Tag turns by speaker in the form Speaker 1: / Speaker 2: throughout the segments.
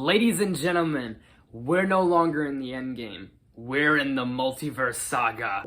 Speaker 1: Ladies and gentlemen, we're no longer in the endgame. We're in the multiverse saga.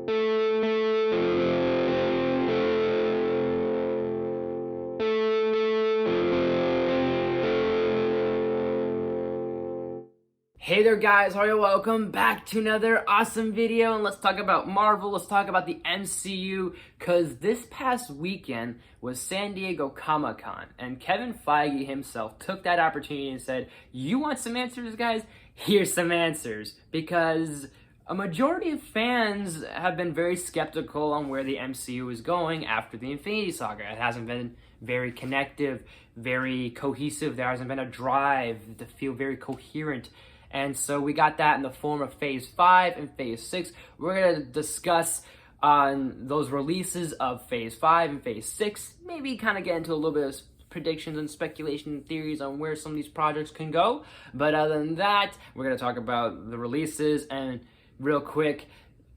Speaker 1: Hey there guys, how are you? Welcome back to another awesome video, and let's talk about Marvel, let's talk about the MCU, cause this past weekend was San Diego Comic-Con, and Kevin Feige himself took that opportunity and said, you want some answers guys? Here's some answers, because a majority of fans have been very skeptical on where the MCU is going after the Infinity Saga. It hasn't been very connective, very cohesive, there hasn't been a drive to feel very coherent. And so we got that in the form of Phase 5 and Phase 6. We're going to discuss on those releases of Phase 5 and Phase 6. Maybe kind of get into a little bit of predictions and speculation and theories on where some of these projects can go. But other than that, we're going to talk about the releases. And real quick,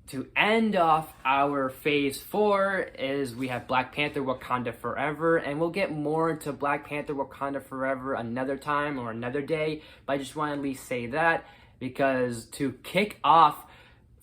Speaker 1: to end off our Phase 4 is we have Black Panther Wakanda Forever, and we'll get more into Black Panther Wakanda Forever another time or another day, but I just want to at least say that because to kick off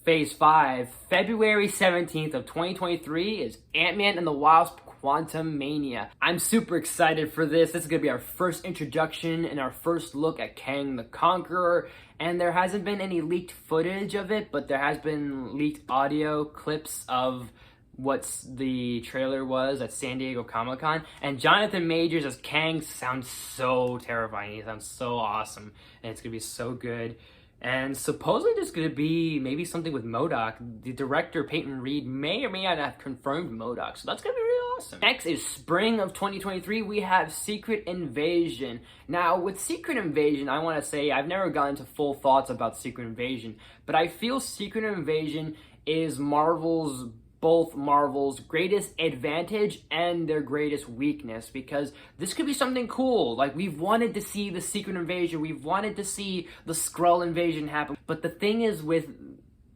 Speaker 1: Phase 5, February 17th of 2023 is Ant-Man and the Wasp Quantumania. I'm super excited for this. This is going to be our first introduction and our first look at Kang the Conqueror. And there hasn't been any leaked footage of it, but there has been leaked audio clips of what the trailer was at San Diego Comic-Con. And Jonathan Majors as Kang sounds so terrifying. He sounds so awesome. And it's going to be so good. And supposedly there's going to be maybe something with MODOK. The director, Peyton Reed, may or may not have confirmed MODOK. So that's going to be really awesome. Next is spring of 2023. We have Secret Invasion. Now, with Secret Invasion, I want to say I've never gotten into full thoughts about Secret Invasion. But I feel Secret Invasion is both Marvel's greatest advantage and their greatest weakness, because this could be something cool. Like, we've wanted to see the Secret Invasion, we've wanted to see the Skrull invasion happen, but the thing is with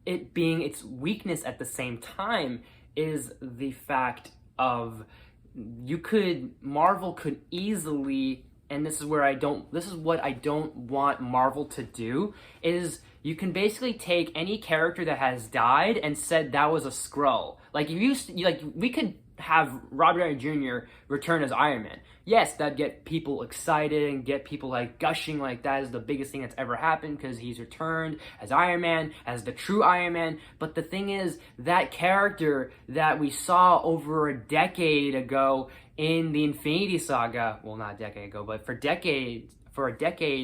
Speaker 1: it being its weakness at the same time is the fact of Marvel could easily, and this is what I don't want Marvel to do, is you can basically take any character that has died and said that was a Skrull. Like, we could have Robert Downey Jr. return as Iron Man. Yes, that'd get people excited and get people like gushing like that is the biggest thing that's ever happened because he's returned as Iron Man, as the true Iron Man. But the thing is, that character that we saw over a decade ago in the Infinity Saga, well, not a decade ago, but for a decade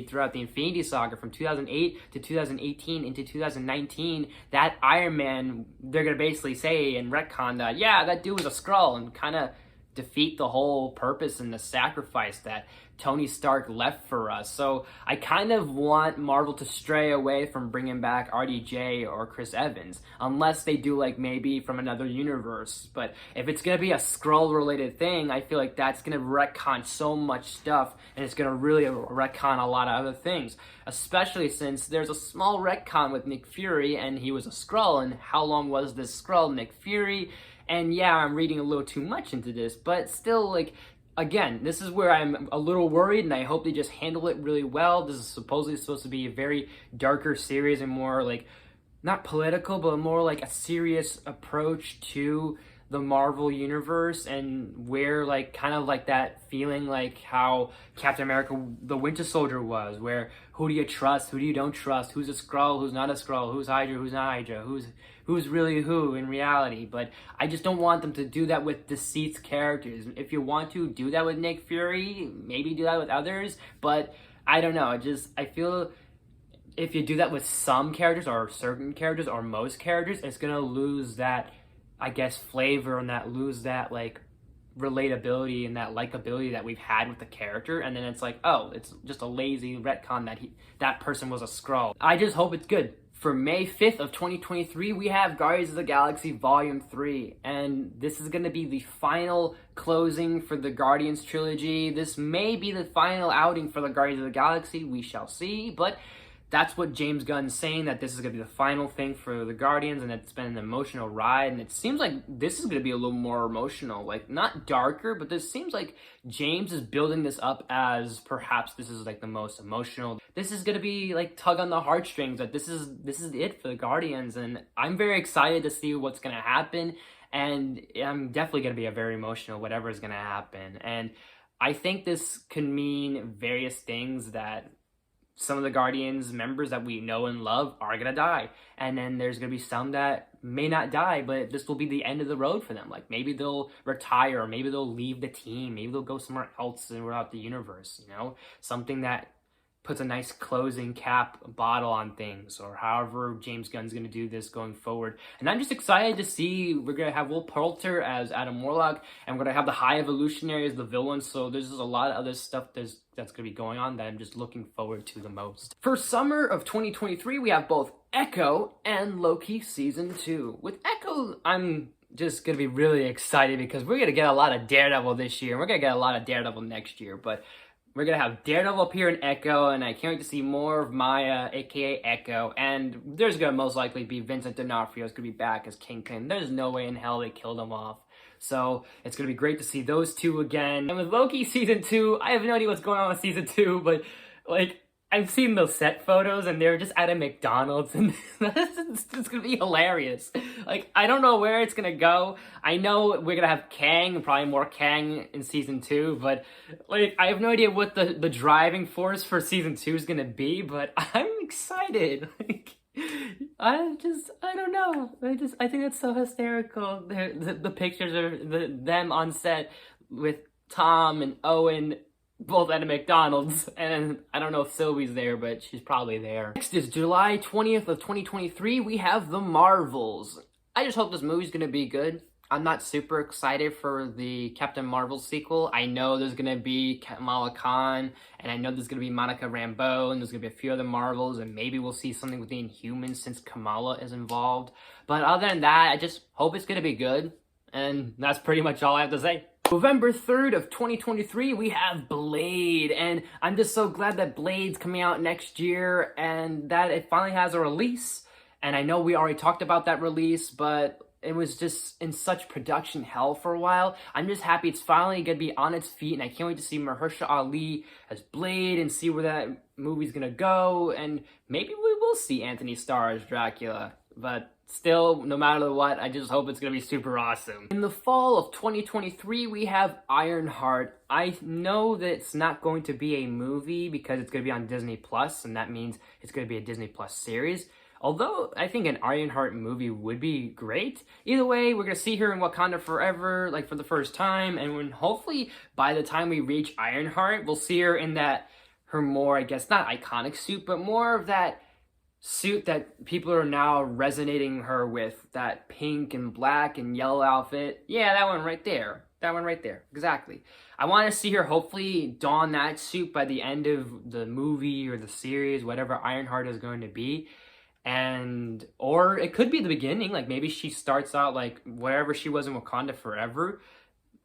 Speaker 1: throughout the Infinity Saga, from 2008 to 2018 into 2019, that Iron Man, they're going to basically say and retcon that, yeah, that dude was a Skrull, and kind of defeat the whole purpose and the sacrifice that Tony Stark left for us. So I kind of want Marvel to stray away from bringing back RDJ or Chris Evans, unless they do like maybe from another universe. But if it's going to be a Skrull related thing, I feel like that's going to retcon so much stuff, and it's going to really retcon a lot of other things, especially since there's a small retcon with Nick Fury and he was a Skrull, and how long was this Skrull, Nick Fury? And yeah, I'm reading a little too much into this, but still, like, again, this is where I'm a little worried, and I hope they just handle it really well. This is supposedly supposed to be a very darker series and more, like, not political, but more like a serious approach to the Marvel universe, and where, like, kind of like that feeling like how Captain America the Winter Soldier was, where who do you trust, who do you don't trust, who's a Skrull, who's not a Skrull, who's Hydra, who's not Hydra, who's really who in reality. But I just don't want them to do that with deceased characters. If you want to do that with Nick Fury, maybe do that with others, but I don't know, I feel if you do that with some characters or certain characters or most characters, it's gonna lose that, I guess, flavor, and lose that like relatability and that likability that we've had with the character, and then it's like, oh, it's just a lazy retcon that person was a Skrull. I just hope it's good. For May 5th of 2023, we have Guardians of the Galaxy Volume 3, and this is going to be the final closing for the Guardians trilogy. This may be the final outing for the Guardians of the Galaxy, we shall see, but that's what James Gunn's saying, that this is going to be the final thing for the Guardians, and it's been an emotional ride, and it seems like this is going to be a little more emotional, like not darker, but this seems like James is building this up as perhaps this is like the most emotional. This is going to be like tug on the heartstrings, that this is it for the Guardians, and I'm very excited to see what's going to happen, and I'm definitely going to be a very emotional whatever is going to happen. And I think this could mean various things, that some of the Guardians members that we know and love are going to die. And then there's going to be some that may not die, but this will be the end of the road for them. Like maybe they'll retire, or maybe they'll leave the team. Maybe they'll go somewhere else throughout the universe, you know? Something that puts a nice closing cap bottle on things, or however James Gunn's going to do this going forward. And I'm just excited to see, we're going to have Will Poulter as Adam Warlock, and we're going to have the High Evolutionary as the villain, so there's just a lot of other stuff that's going to be going on that I'm just looking forward to the most. For summer of 2023, we have both Echo and Loki Season 2. With Echo, I'm just going to be really excited because we're going to get a lot of Daredevil this year, and we're going to get a lot of Daredevil next year, but we're going to have Daredevil appear in Echo, and I can't wait to see more of Maya, aka Echo, and there's going to most likely be Vincent D'Onofrio's going to be back as Kingpin. There's no way in hell they killed him off. So it's going to be great to see those two again. And with Loki Season 2, I have no idea what's going on with Season 2, but like, I've seen those set photos, and they're just at a McDonald's, and it's going to be hilarious. Like, I don't know where it's going to go. I know we're going to have Kang, probably more Kang in Season 2, but, like, I have no idea what the driving force for Season 2 is going to be, but I'm excited. Like, I don't know. I think that's so hysterical. The pictures of them on set with Tom and Owen, both at a McDonald's, and I don't know if Sylvie's there, but she's probably there. Next is July 20th of 2023, we have The Marvels. I just hope this movie's gonna be good. I'm not super excited for the Captain Marvel sequel. I know there's gonna be Kamala Khan, and I know there's gonna be Monica Rambeau, and there's gonna be a few other Marvels, and maybe we'll see something with the Inhumans since Kamala is involved. But other than that, I just hope it's gonna be good, and that's pretty much all I have to say. November 3rd of 2023, we have Blade, and I'm just so glad that Blade's coming out next year and that it finally has a release. And I know we already talked about that release, but it was just in such production hell for a while. I'm just happy it's finally going to be on its feet, and I can't wait to see Mahershala Ali as Blade and see where that movie's going to go, and maybe we will see Anthony Starr as Dracula, but still, no matter what, I just hope it's going to be super awesome. In the fall of 2023, we have Ironheart. I know that it's not going to be a movie because it's going to be on Disney Plus, and that means it's going to be a Disney Plus series. Although, I think an Ironheart movie would be great. Either way, we're going to see her in Wakanda Forever, like, for the first time, and when hopefully, by the time we reach Ironheart, we'll see her in that, her more, I guess, not iconic suit, but more of that suit that people are now resonating her with, that pink and black and yellow outfit. Yeah, that one right there. That one right there. Exactly. I want to see her hopefully don that suit by the end of the movie or the series, whatever Ironheart is going to be. And, or it could be the beginning, like maybe she starts out like wherever she was in Wakanda Forever,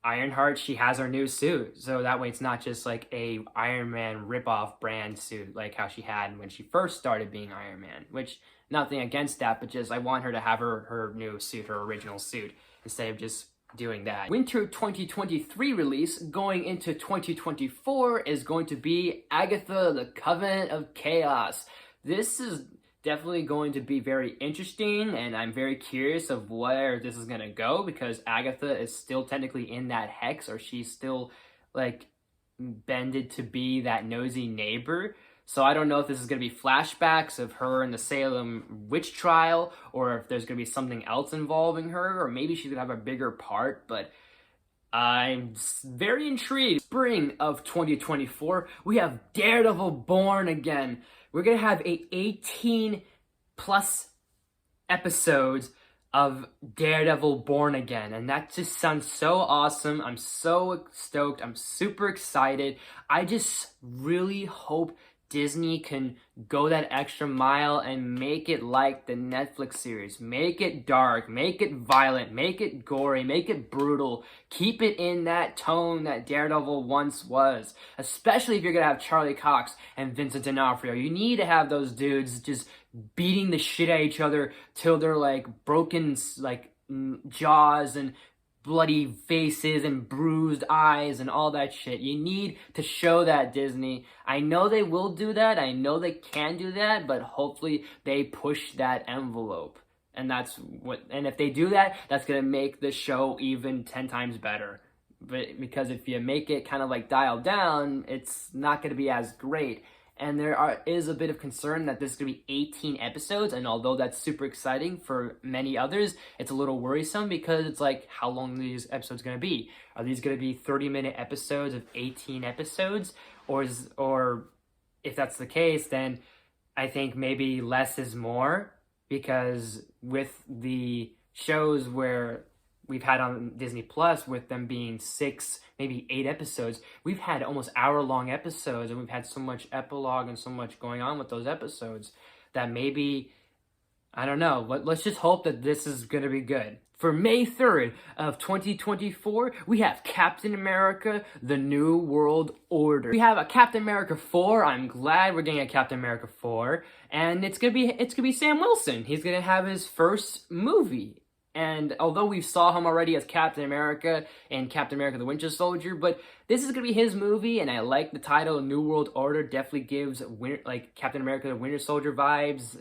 Speaker 1: Ironheart, she has her new suit, so that way it's not just like a Iron Man ripoff brand suit like how she had when she first started being Iron Man, which, nothing against that, but just I want her to have her new suit, her original suit, instead of just doing that. Winter 2023 release going into 2024 is going to be Agatha, the Covenant of Chaos. This is definitely going to be very interesting, and I'm very curious of where this is going to go, because Agatha is still technically in that hex, or she's still like bended to be that nosy neighbor. So I don't know if this is going to be flashbacks of her in the Salem witch trial, or if there's going to be something else involving her, or maybe she's going to have a bigger part, but I'm very intrigued. Spring of 2024, we have Daredevil Born Again. We're going to have 18 plus episodes of Daredevil Born Again, and that just sounds so awesome. I'm so stoked. I'm super excited. I just really hope Disney can go that extra mile and make it like the Netflix series. Make it dark, make it violent, make it gory, make it brutal. Keep it in that tone that Daredevil once was. Especially if you're going to have Charlie Cox and Vincent D'Onofrio. You need to have those dudes just beating the shit out of each other till they're like broken like jaws and bloody faces and bruised eyes and all that shit. You need to show that, Disney. I know they will do that. I know they can do that, but hopefully they push that envelope. And if they do that, that's going to make the show even 10 times better. But because if you make it kind of like dialed down, it's not going to be as great. And is a bit of concern that this is going to be 18 episodes, and although that's super exciting for many others, it's a little worrisome because it's like, how long are these episodes going to be? Are these going to be 30-minute episodes of 18 episodes? Or if that's the case, then I think maybe less is more, because with the shows where we've had on Disney Plus, with them being 6, maybe 8 episodes, we've had almost hour-long episodes, and we've had so much epilogue and so much going on with those episodes that maybe, I don't know, let's just hope that this is going to be good. For May 3rd of 2024, we have Captain America, The New World Order. We have a Captain America 4. I'm glad we're getting a Captain America 4. And it's gonna be Sam Wilson. He's gonna have his first movie. And although we saw him already as Captain America and Captain America the Winter Soldier, but this is going to be his movie, and I like the title. New World Order definitely gives like Captain America the Winter Soldier vibes,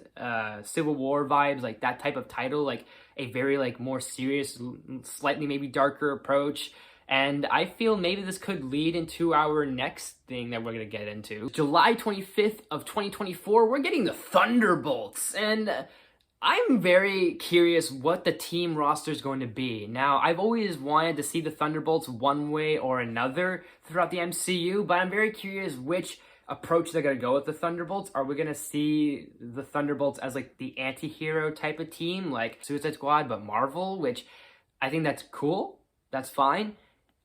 Speaker 1: Civil War vibes, like that type of title, like a very like more serious, slightly maybe darker approach. And I feel maybe this could lead into our next thing that we're going to get into. July 25th of 2024, we're getting the Thunderbolts, and I'm very curious what the team roster is going to be. Now, I've always wanted to see the Thunderbolts one way or another throughout the MCU, but I'm very curious which approach they're going to go with the Thunderbolts. Are we going to see the Thunderbolts as like the anti-hero type of team, like Suicide Squad, but Marvel, which I think that's cool. That's fine.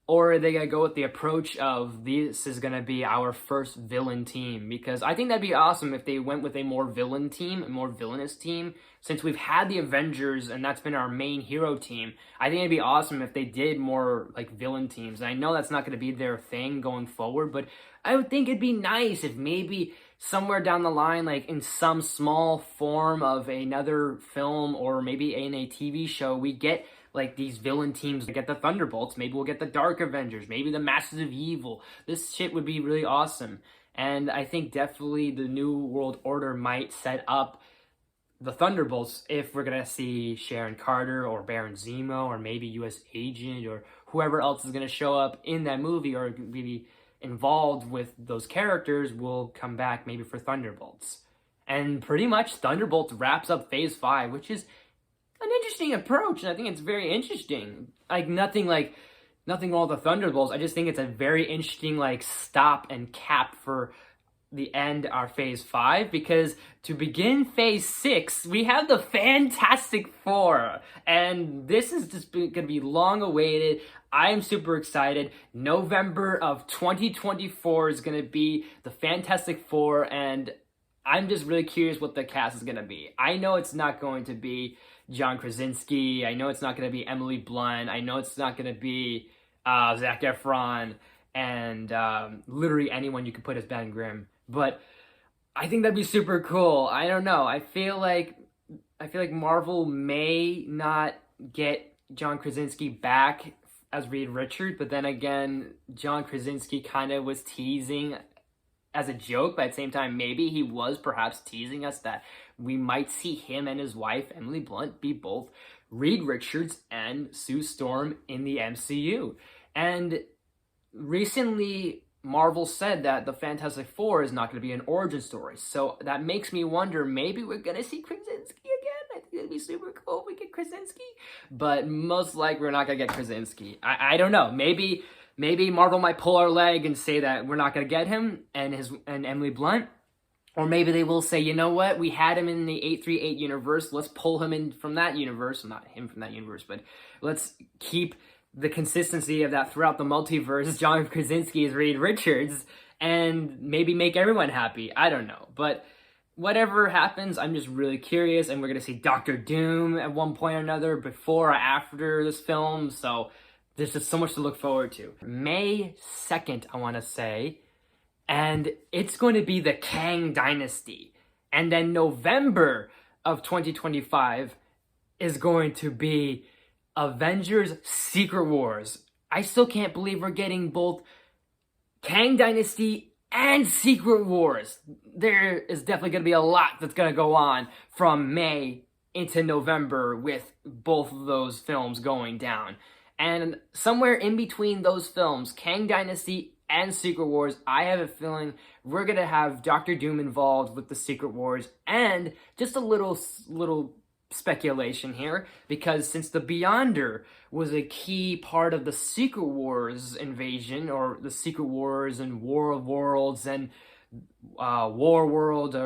Speaker 1: Or are they going to go with the approach of this is going to be our first villain team? Because I think that'd be awesome if they went with a more villain team, a more villainous team. Since we've had the Avengers and that's been our main hero team, I think it'd be awesome if they did more like villain teams. And I know that's not going to be their thing going forward, but I would think it'd be nice if maybe somewhere down the line, like in some small form of another film or maybe in a TV show, we get like these villain teams. We get the Thunderbolts, maybe we'll get the Dark Avengers, maybe the Masters of Evil. This shit would be really awesome. And I think definitely the New World Order might set up the Thunderbolts if we're gonna see Sharon Carter or Baron Zemo or maybe US Agent or whoever else is gonna show up in that movie or maybe involved with those characters will come back maybe for Thunderbolts. And pretty much Thunderbolts wraps up Phase 5, which is an interesting approach, and I think it's very interesting. Nothing wrong with the Thunderbolts. I just think it's a very interesting like stop and cap for the end our Phase 5, because to begin Phase 6, we have the Fantastic Four, and this is just going to be long awaited. I'm super excited. November of 2024 is going to be the Fantastic Four, and I'm just really curious what the cast is going to be. I know it's not going to be John Krasinski. I know it's not going to be Emily Blunt. I know it's not going to be Zac Efron and literally anyone you could put as Ben Grimm. But I think that'd be super cool. I don't know. I feel like Marvel may not get John Krasinski back as Reed Richards, but then again, John Krasinski kind of was teasing as a joke, but at the same time, maybe he was perhaps teasing us that we might see him and his wife, Emily Blunt, be both Reed Richards and Sue Storm in the MCU. And recently, Marvel said that the Fantastic Four is not going to be an origin story. So that makes me wonder, maybe we're going to see Krasinski again. I think it'd be super cool if we get Krasinski. But most likely we're not going to get Krasinski. I don't know. Maybe Marvel might pull our leg and say that we're not going to get him and Emily Blunt. Or maybe they will say, you know what, we had him in the 838 universe, let's pull him in from that universe. Not him from that universe, but let's keep the consistency of that throughout the multiverse. John Krasinski is Reed Richards, and maybe make everyone happy. I don't know. But whatever happens, I'm just really curious, and we're going to see Doctor Doom at one point or another before or after this film, so there's just so much to look forward to. May 2nd, I want to say, and it's going to be the Kang Dynasty. And then November of 2025 is going to be Avengers Secret Wars. I still can't believe we're getting both Kang Dynasty and Secret Wars. There is definitely going to be a lot that's going to go on from May into November with both of those films going down. And somewhere in between those films, Kang Dynasty and Secret Wars, I have a feeling we're going to have Doctor Doom involved with the Secret Wars. And just a little speculation here, because since the Beyonder was a key part of the Secret Wars invasion, or the Secret Wars and War of Worlds and War World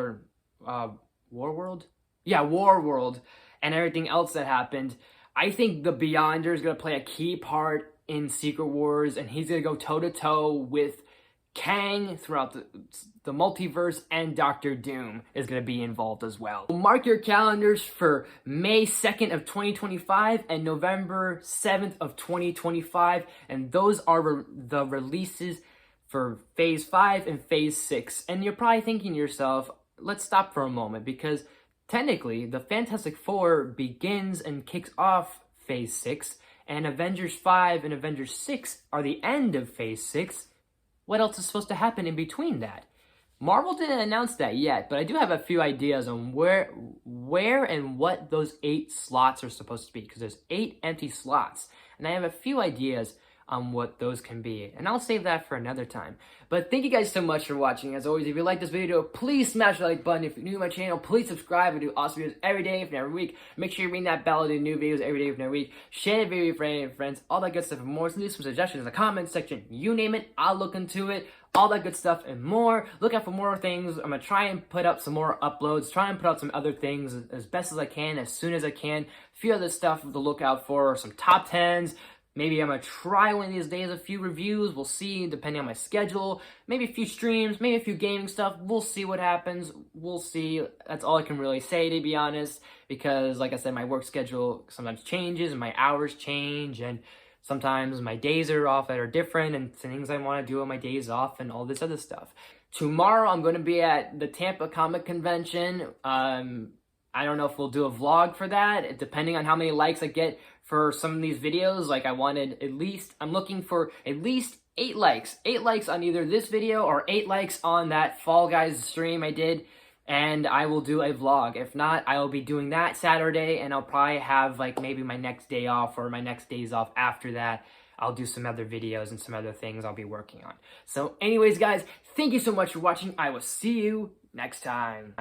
Speaker 1: and everything else that happened, I think the Beyonder is going to play a key part in Secret Wars, and he's going to go toe-to-toe with Kang throughout the multiverse, and Doctor Doom is going to be involved as well. Mark your calendars for May 2nd of 2025 and November 7th of 2025, and those are the releases for Phase 5 and Phase 6. And you're probably thinking to yourself, let's stop for a moment, because technically the Fantastic Four begins and kicks off Phase 6, and Avengers 5 and Avengers 6 are the end of Phase 6. What else is supposed to happen in between that? Marvel didn't announce that yet, but I do have a few ideas on where and what those 8 slots are supposed to be, because there's 8 empty slots, and I have a few ideas on what those can be, and I'll save that for another time. But thank you guys so much for watching. As always, if you like this video, please smash the like button. If you're new to my channel, please subscribe. I do awesome videos every day, if not every week. Make sure you ring that bell to do new videos every day, if not every week. Share the video with your friends, all that good stuff and more. Leave some suggestions in the comments section. You name it, I'll look into it. All that good stuff and more. Look out for more things. I'm going to try and put up some more uploads, try and put out some other things as best as I can, as soon as I can. A few other stuff to look out for, some top 10s. Maybe I'm going to try one of these days a few reviews. We'll see, depending on my schedule. Maybe a few streams, maybe a few gaming stuff. We'll see what happens. We'll see. That's all I can really say, to be honest. Because, like I said, my work schedule sometimes changes and my hours change. And sometimes my days are off that are different. And things I want to do on my days off and all this other stuff. Tomorrow, I'm going to be at the Tampa Comic Convention. I don't know if we'll do a vlog for that, depending on how many likes I get for some of these videos. Like, I'm looking for at least 8 likes. 8 likes on either this video or 8 likes on that Fall Guys stream I did, and I will do a vlog. If not, I will be doing that Saturday, and I'll probably have, like, maybe my next day off or my next days off after that. I'll do some other videos and some other things I'll be working on. So anyways, guys, thank you so much for watching. I will see you next time.